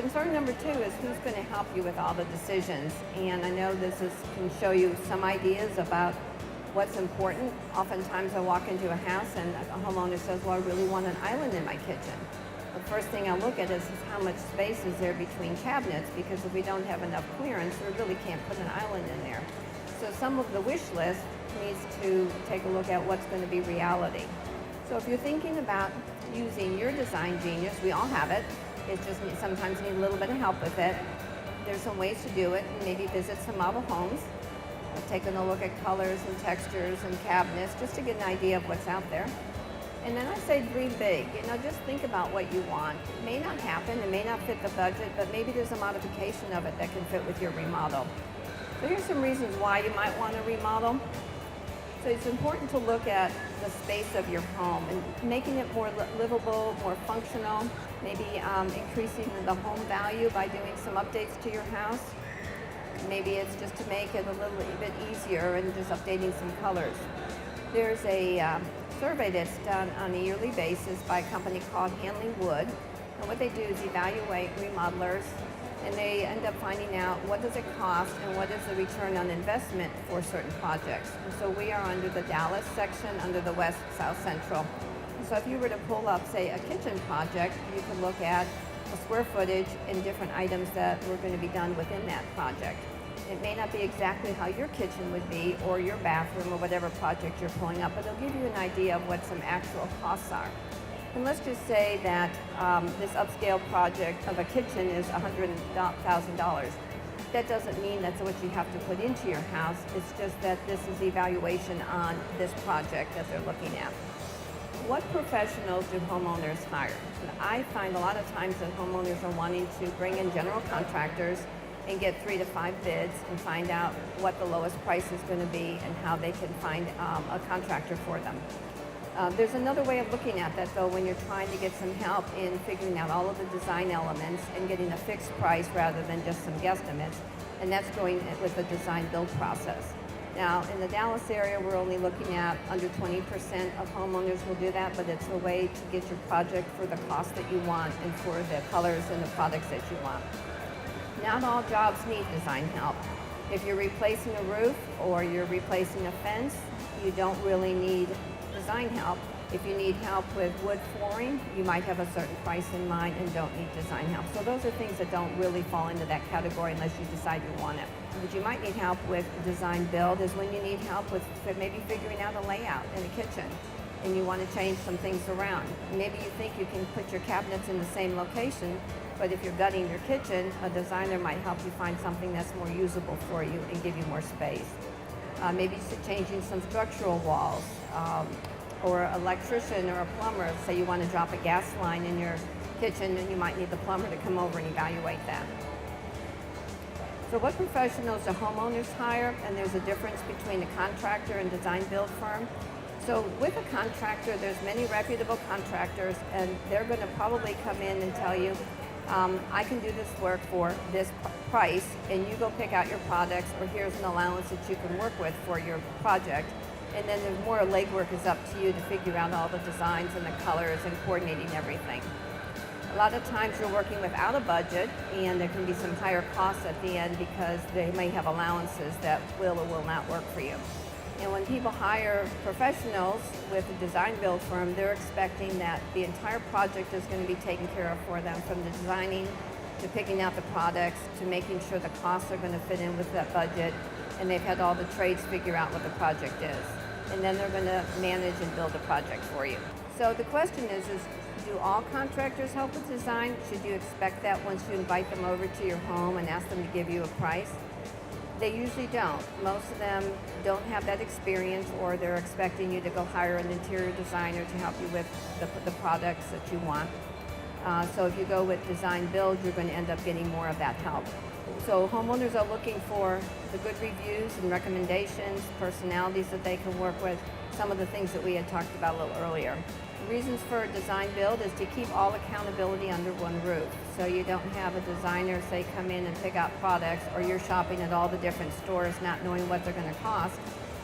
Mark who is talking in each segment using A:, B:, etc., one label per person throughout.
A: concern number two is who's going to help you with all the decisions. And I know can show you some ideas about what's important. Oftentimes I walk into a house and a homeowner says, well, I really want an island in my kitchen. The first thing I look at is how much space is there between cabinets, because if we don't have enough clearance, we really can't put an island in there. So some of the wish list needs to take a look at what's going to be reality. So if you're thinking about using your design genius, we all have it. It just sometimes need a little bit of help with it. There's some ways to do it. Maybe visit some model homes, taking a look at colors and textures and cabinets just to get an idea of what's out there. And then I say dream big. Just think about what you want. It may not happen, it may not fit the budget, but maybe there's a modification of it that can fit with your remodel. So here's some reasons why you might want to remodel. So it's important to look at the space of your home and making it more livable, more functional, maybe increasing the home value by doing some updates to your house. Maybe it's just to make it a little bit easier and just updating some colors. There's a survey that's done on a yearly basis by a company called Hanley Wood. And what they do is evaluate remodelers, and they end up finding out what does it cost and what is the return on investment for certain projects. And so we are under the Dallas section, under the West South Central. So if you were to pull up, say, a kitchen project, you could look at the square footage and different items that were going to be done within that project. It may not be exactly how your kitchen would be or your bathroom or whatever project you're pulling up, but it'll give you an idea of what some actual costs are. And let's just say that this upscale project of a kitchen is $100,000. That doesn't mean that's what you have to put into your house. It's just that this is the evaluation on this project that they're looking at. What professionals do homeowners hire? I find a lot of times that homeowners are wanting to bring in general contractors and get 3 to 5 bids and find out what the lowest price is going to be and how they can find a contractor for them. There's another way of looking at that, though, when you're trying to get some help in figuring out all of the design elements and getting a fixed price rather than just some guesstimates, and that's going with the design build process. Now, in the Dallas area, we're only looking at under 20% of homeowners will do that, but it's a way to get your project for the cost that you want and for the colors and the products that you want. Not all jobs need design help. If you're replacing a roof or you're replacing a fence, you don't really need design help. If you need help with wood flooring, you might have a certain price in mind and don't need design help. So those are things that don't really fall into that category unless you decide you want it. What you might need help with design build is when you need help with maybe figuring out a layout in a kitchen and you want to change some things around. Maybe you think you can put your cabinets in the same location, but if you're gutting your kitchen, a designer might help you find something that's more usable for you and give you more space. Maybe changing some structural walls, or an electrician or a plumber. Say you want to drop a gas line in your kitchen and you might need the plumber to come over and evaluate that. So what professionals do homeowners hire? And there's a difference between a contractor and design build firm. So with a contractor, there's many reputable contractors, and they're going to probably come in and tell you, I can do this work for this price, and you go pick out your products, or here's an allowance that you can work with for your project. And then the more legwork is up to you to figure out all the designs and the colors and coordinating everything. A lot of times you're working without a budget, and there can be some higher costs at the end because they may have allowances that will or will not work for you. And when people hire professionals with a design build firm, they're expecting that the entire project is going to be taken care of for them, from the designing to picking out the products to making sure the costs are going to fit in with that budget, and they've had all the trades figure out what the project is. And then they're going to manage and build a project for you. So the question is do all contractors help with design? Should you expect that once you invite them over to your home and ask them to give you a price? They usually don't. Most of them don't have that experience, or they're expecting you to go hire an interior designer to help you with the products that you want. So if you go with design build, you're going to end up getting more of that help. So homeowners are looking for the good reviews and recommendations, personalities that they can work with, some of the things that we had talked about a little earlier. The reasons for a design build is to keep all accountability under one roof. So you don't have a designer, say, come in and pick out products, or you're shopping at all the different stores not knowing what they're going to cost,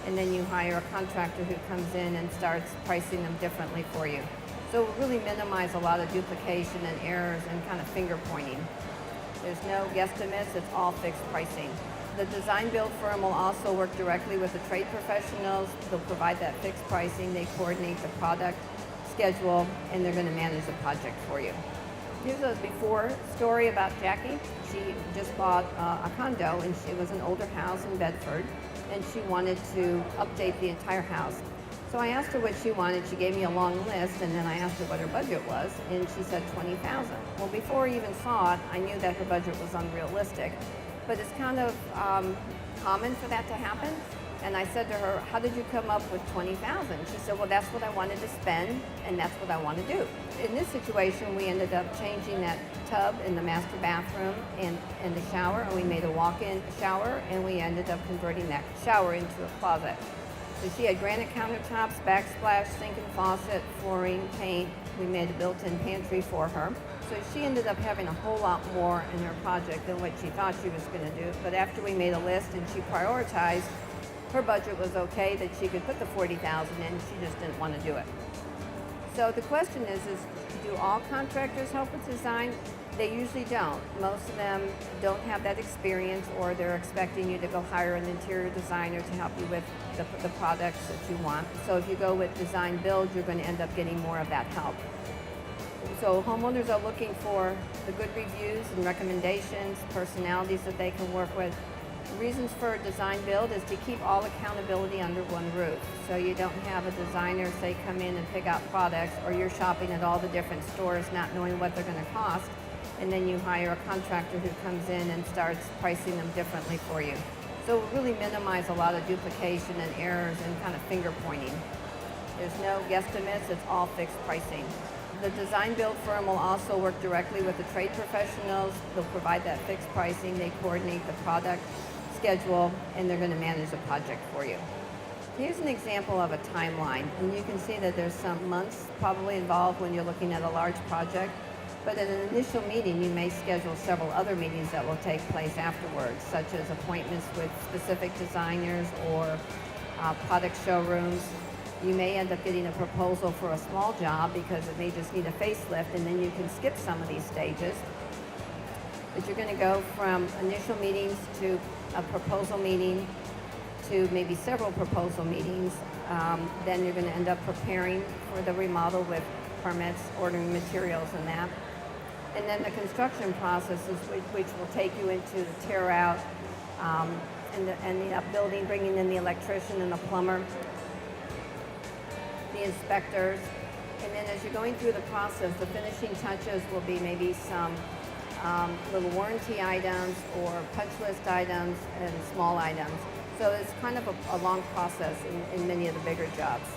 A: and then you hire a contractor who comes in and starts pricing them differently for you. So it will really minimize a lot of duplication and errors and kind of finger pointing. There's no guesstimates, it's all fixed pricing. The design build firm will also work directly with the trade professionals. They'll provide that fixed pricing, they coordinate the product schedule, and they're going to manage the project for you. Here's a before story about Jackie. She just bought a condo, and it was an older house in Bedford, and she wanted to update the entire house. So I asked her what she wanted. She gave me a long list, and then I asked her what her budget was, and she said $20,000. Well, before I even saw it, I knew that her budget was unrealistic, but it's kind of common for that to happen. And I said to her, how did you come up with $20,000? She said, well, that's what I wanted to spend, and that's what I want to do. In this situation, we ended up changing that tub in the master bathroom and the shower, and we made a walk-in shower, and we ended up converting that shower into a closet. So she had granite countertops, backsplash, sink and faucet, flooring, paint. We made a built-in pantry for her. So she ended up having a whole lot more in her project than what she thought she was going to do. But after we made a list and she prioritized, her budget was okay, that she could put the $40,000 in, she just didn't want to do it. So the question is do all contractors help with design? They usually don't. Most of them don't have that experience, or they're expecting you to go hire an interior designer to help you with the products that you want. So if you go with design build, you're going to end up getting more of that help. So homeowners are looking for the good reviews and recommendations, personalities that they can work with. Reasons for design build is to keep all accountability under one roof. So you don't have a designer, say, come in and pick out products, or you're shopping at all the different stores not knowing what they're going to cost, and then you hire a contractor who comes in and starts pricing them differently for you. So it will really minimize a lot of duplication and errors and kind of finger pointing. There's no guesstimates, it's all fixed pricing. The design build firm will also work directly with the trade professionals. They'll provide that fixed pricing, they coordinate the product schedule, and they're going to manage the project for you. Here's an example of a timeline, and you can see that there's some months probably involved when you're looking at a large project, but at an initial meeting you may schedule several other meetings that will take place afterwards, such as appointments with specific designers or product showrooms. You may end up getting a proposal for a small job because it may just need a facelift, and then you can skip some of these stages. But you're going to go from initial meetings to a proposal meeting to maybe several proposal meetings. Then you're going to end up preparing for the remodel with permits, ordering materials and that. And then the construction process is which will take you into the tear out and the upbuilding, bringing in the electrician and the plumber, the inspectors. And then as you're going through the process, the finishing touches will be maybe some little warranty items or punch list items and small items. So it's kind of a long process in many of the bigger jobs.